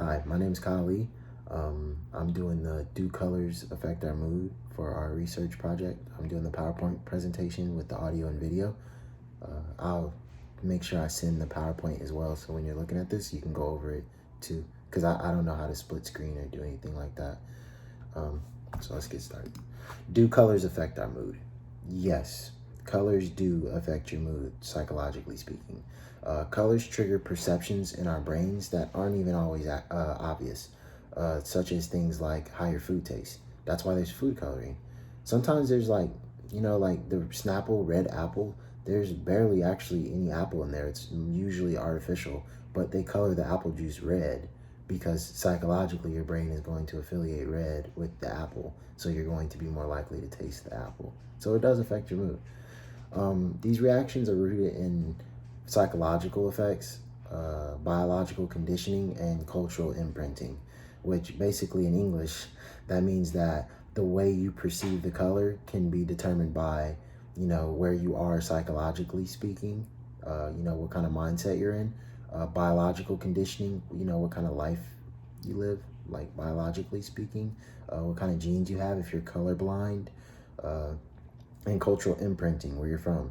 Hi, my name is Kyle Lee. I'm doing the Do Colors Affect Our Mood for our research project. I'm doing the PowerPoint presentation with the audio and video. I'll make sure I send the PowerPoint as well, so when you're looking at this, you can go over it too, because I don't know how to split screen or do anything like that. So let's get started. Do colors affect our mood? Yes, colors do affect your mood, psychologically speaking. Colors trigger perceptions in our brains that aren't even always obvious, such as things like higher food taste. That's why there's food coloring. Sometimes there's like the Snapple red apple. There's barely actually any apple in there. It's usually artificial, but they color the apple juice red because psychologically your brain is going to affiliate red with the apple. So you're going to be more likely to taste the apple. So it does affect your mood. These reactions are rooted in psychological effects, biological conditioning, and cultural imprinting, which basically in English, that means that the way you perceive the color can be determined by, where you are psychologically speaking, what kind of mindset you're in, biological conditioning, what kind of life you live, like biologically speaking, what kind of genes you have if you're colorblind, and cultural imprinting, where you're from.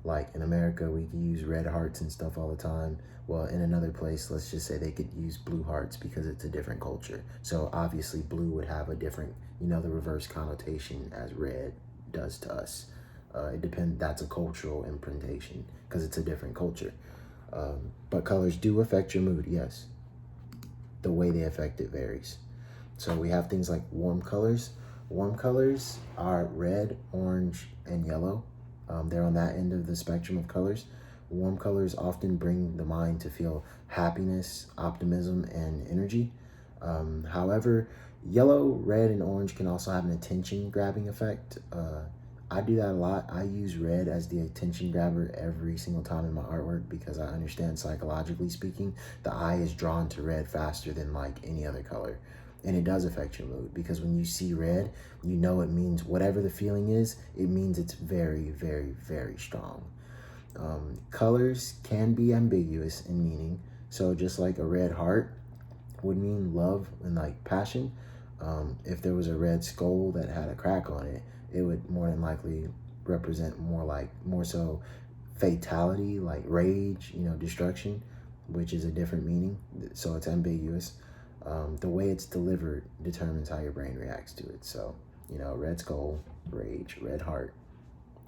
Like in America, we can use red hearts and stuff all the time. Well, in another place, let's just say they could use blue hearts because it's a different culture. So obviously blue would have a different, the reverse connotation as red does to us. It depends, that's a cultural imprintation because it's a different culture. But colors do affect your mood, yes. The way they affect it varies. So we have things like warm colors. Warm colors are red, orange, and yellow. They're on that end of the spectrum of colors. Warm colors often bring the mind to feel happiness, optimism, and energy. However, yellow, red, and orange can also have an attention-grabbing effect. I do that a lot. I use red as the attention grabber every single time in my artwork because I understand psychologically speaking, the eye is drawn to red faster than like any other color. And it does affect your mood because when you see red, it means whatever the feeling is, it means it's very, very, very strong. Colors can be ambiguous in meaning. So just like a red heart would mean love and like passion. If there was a red skull that had a crack on it, it would more than likely represent more so fatality, like rage, destruction, which is a different meaning. So it's ambiguous. The way it's delivered determines how your brain reacts to it. So, red skull, rage, red heart,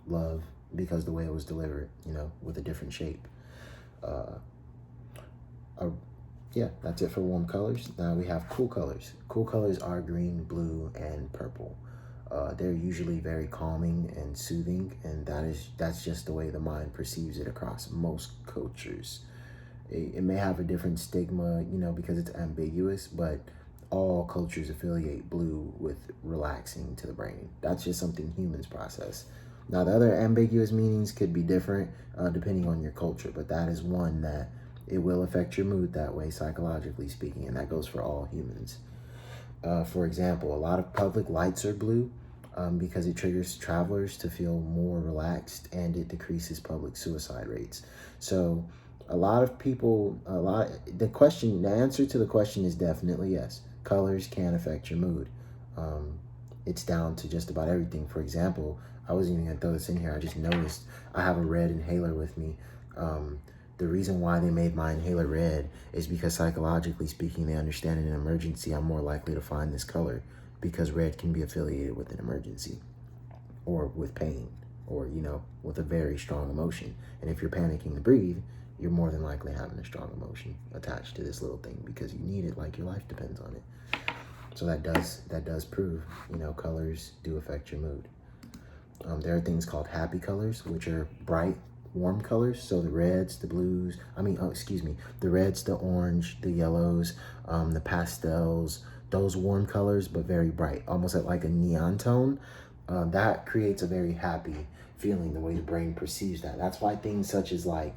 love, because the way it was delivered, with a different shape. Yeah, that's it for warm colors. Now we have cool colors. Cool colors are green, blue, and purple. They're usually very calming and soothing, and that's just the way the mind perceives it across most cultures. It may have a different stigma, because it's ambiguous, but all cultures affiliate blue with relaxing to the brain. That's just something humans process. Now, the other ambiguous meanings could be different depending on your culture, but that is one that it will affect your mood that way, psychologically speaking, and that goes for all humans. For example, a lot of public lights are blue because it triggers travelers to feel more relaxed and it decreases public suicide rates. So a lot of people, the answer to the question is definitely yes. Colors can affect your mood. It's down to just about everything. For example, I wasn't even gonna throw this in here. I just noticed I have a red inhaler with me. The reason why they made my inhaler red is because psychologically speaking, they understand in an emergency, I'm more likely to find this color because red can be affiliated with an emergency or with pain or, with a very strong emotion. And if you're panicking to breathe, you're more than likely having a strong emotion attached to this little thing because you need it like your life depends on it. So that does prove, colors do affect your mood. There are things called happy colors, which are bright, warm colors. So the reds, the blues, the reds, the orange, the yellows, the pastels, those warm colors, but very bright, almost at like a neon tone. That creates a very happy feeling, the way the brain perceives that. That's why things such as like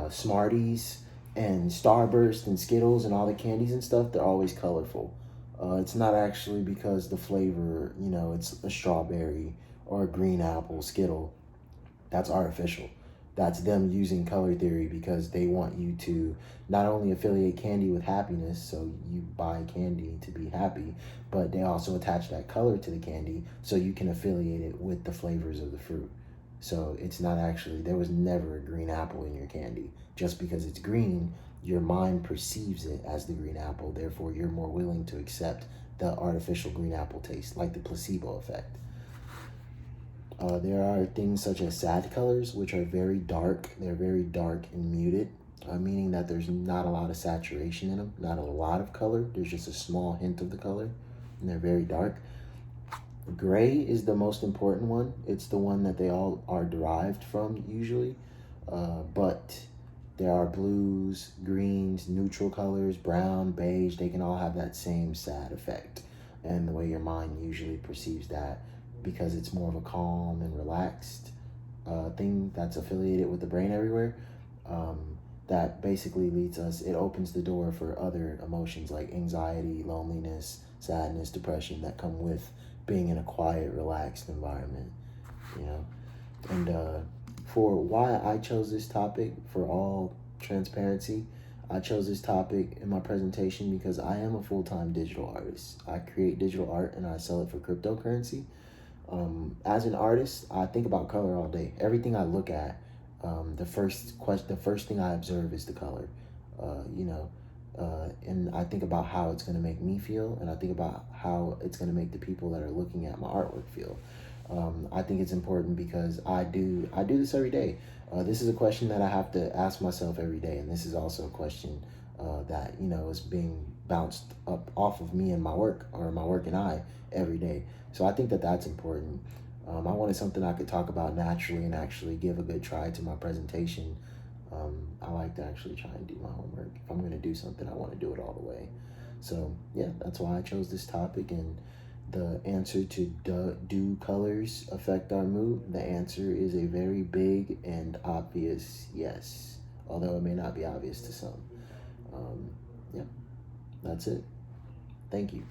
Smarties and Starburst and Skittles and all the candies and stuff, they're always colorful. It's not actually because the flavor, it's a strawberry or a green apple Skittle. That's artificial. that's them using color theory because they want you to not only affiliate candy with happiness, so you buy candy to be happy, but they also attach that color to the candy so you can affiliate it with the flavors of the fruit. So it's not actually, there was never a green apple in your candy. Just because it's green, your mind perceives it as the green apple. Therefore, you're more willing to accept the artificial green apple taste, like the placebo effect. There are things such as sad colors, which are very dark. They're very dark and muted, meaning that there's not a lot of saturation in them, not a lot of color. There's just a small hint of the color, and they're very dark. Gray is the most important one. It's the one that they all are derived from usually, but there are blues, greens, neutral colors, brown, beige. They can all have that same sad effect, and the way your mind usually perceives that, because it's more of a calm and relaxed thing that's affiliated with the brain everywhere, that basically leads us, it opens the door for other emotions like anxiety, loneliness, sadness, depression that come with being in a quiet, relaxed environment, you know. And for why I chose this topic, for all transparency, I chose this topic in my presentation because I am a full-time digital artist. I create digital art and I sell it for cryptocurrency. As an artist, I think about color all day. Everything I look at, the first thing I observe is the color, you know, and I think about how it's going to make me feel, and I think about how it's going to make the people that are looking at my artwork feel. I think it's important because I do this every day. This is a question that I have to ask myself every day, and this is also a question that, you know, is being bounced up off of me and my work, or my work and I, every day. So I think that that's important. I wanted something I could talk about naturally and actually give a good try to my presentation. I like to actually try and do my homework. If I'm going to do something, I want to do it all the way. So yeah, that's why I chose this topic. And the answer to do colors affect our mood? The answer is a very big and obvious yes, although it may not be obvious to some. Yeah, that's it. Thank you.